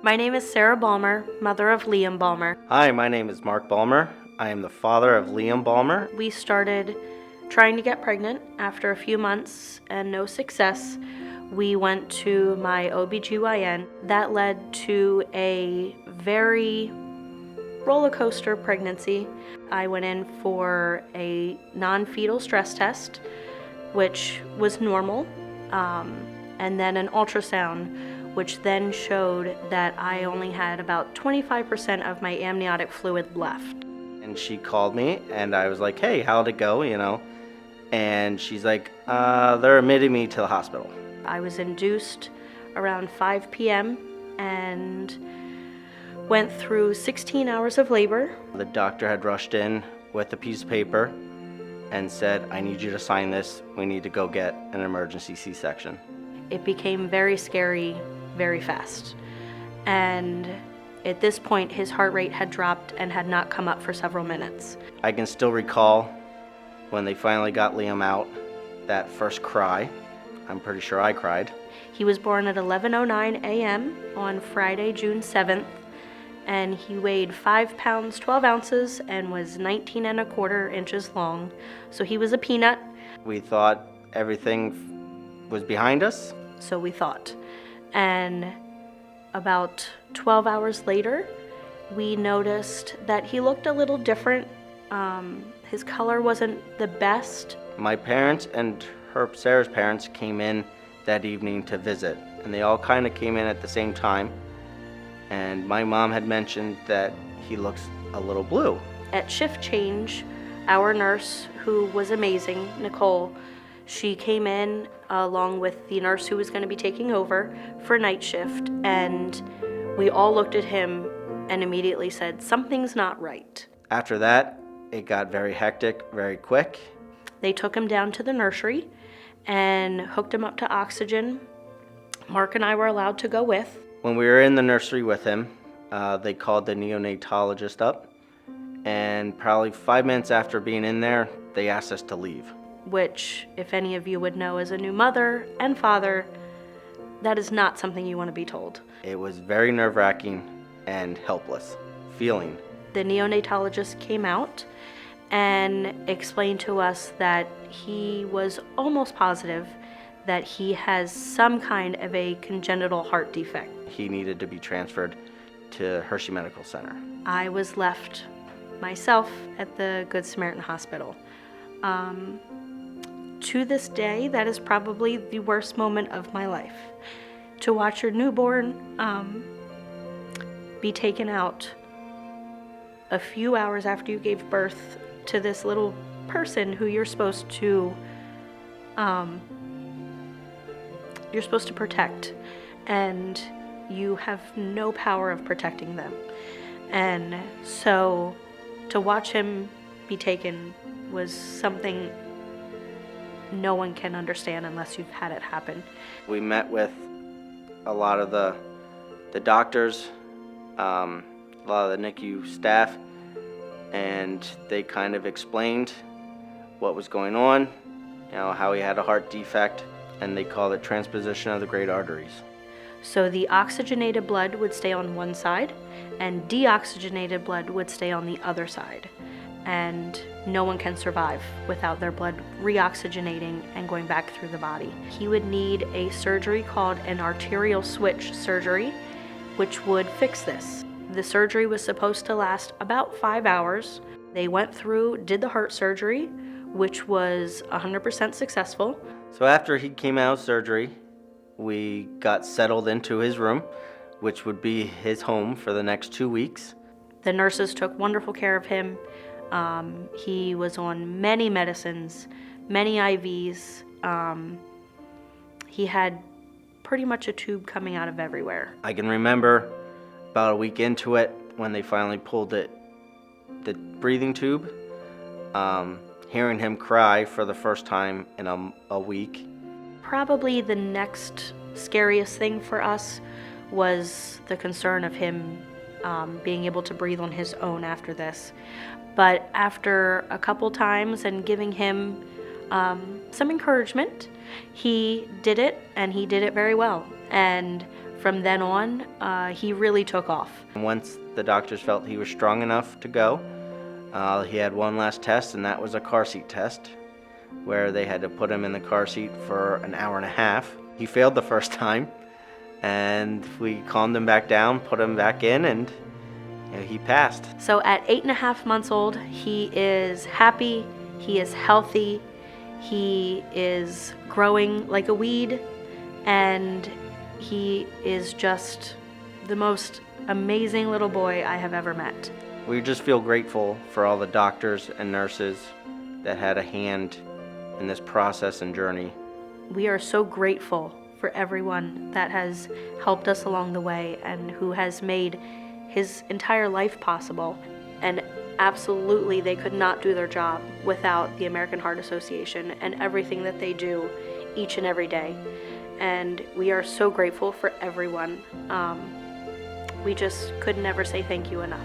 My name is Sarah Balmer, mother of Liam Balmer. Hi, my name is Mark Balmer. I am the father of Liam Balmer. We started trying to get pregnant after a few months and no success. We went to my OBGYN. That led to a very roller coaster pregnancy. I went in for a non-fetal stress test, which was normal, and then an ultrasound, which then showed that I only had about 25% of my amniotic fluid left. And she called me, and I was like, hey, how'd it go, And she's like, they're admitting me to the hospital. I was induced around 5 p.m. and went through 16 hours of labor. The doctor had rushed in with a piece of paper and said, I need you to sign this. We need to go get an emergency C-section. It became very scary very fast. And at this point, his heart rate had dropped and had not come up for several minutes. I can still recall when they finally got Liam out, that first cry. I'm pretty sure I cried. He was born at 11:09 a.m. on Friday, June 7th, and he weighed 5 pounds 12 ounces and was 19 and a quarter inches long. So he was a peanut. We thought everything was behind us. So we thought. And about 12 hours later, we noticed that he looked a little different. His color wasn't the best. My parents and Sarah's parents came in that evening to visit, and they all kind of came in at the same time. And my mom had mentioned that he looks a little blue. At shift change, our nurse, who was amazing, Nicole, she came in along with the nurse who was going to be taking over for night shift, and we all looked at him and immediately said, something's not right. After that, it got very hectic, very quick. They took him down to the nursery and hooked him up to oxygen. Mark and I were allowed to go with. When we were in the nursery with him, they called the neonatologist up, and probably 5 minutes after being in there, they asked us to leave. Which, if any of you would know as a new mother and father, that is not something you want to be told. It was very nerve-wracking and helpless feeling. The neonatologist came out and explained to us that he was almost positive that he has some kind of a congenital heart defect. He needed to be transferred to Hershey Medical Center. I was left myself at the Good Samaritan Hospital. To this day, that is probably the worst moment of my life. To watch your newborn be taken out a few hours after you gave birth to this little person who you're supposed to protect, and you have no power of protecting them. And so to watch him be taken was something no one can understand unless you've had it happen. We met with a lot of the doctors, a lot of the NICU staff, and they kind of explained what was going on, how he had a heart defect, and they called it transposition of the great arteries. So the oxygenated blood would stay on one side, and deoxygenated blood would stay on the other side. And no one can survive without their blood reoxygenating and going back through the body. He would need a surgery called an arterial switch surgery, which would fix this. The surgery was supposed to last about 5 hours. They went through, did the heart surgery, which was 100% successful. So after he came out of surgery, we got settled into his room, which would be his home for the next 2 weeks. The nurses took wonderful care of him. He was on many medicines, many IVs. He had pretty much a tube coming out of everywhere. I can remember about a week into it when they finally pulled the breathing tube, hearing him cry for the first time in a week. Probably the next scariest thing for us was the concern of him being able to breathe on his own after this. But after a couple times and giving him some encouragement, he did it, and he did it very well. And from then on, he really took off. Once the doctors felt he was strong enough to go, he had one last test, and that was a car seat test, where they had to put him in the car seat for an hour and a half. He failed the first time, and we calmed him back down, put him back in, and he passed. So at 8.5 months old, he is happy, he is healthy, he is growing like a weed, and he is just the most amazing little boy I have ever met. We just feel grateful for all the doctors and nurses that had a hand in this process and journey. We are so grateful for everyone that has helped us along the way and who has made his entire life possible. And absolutely, they could not do their job without the American Heart Association and everything that they do each and every day. And we are so grateful for everyone. We just could never say thank you enough.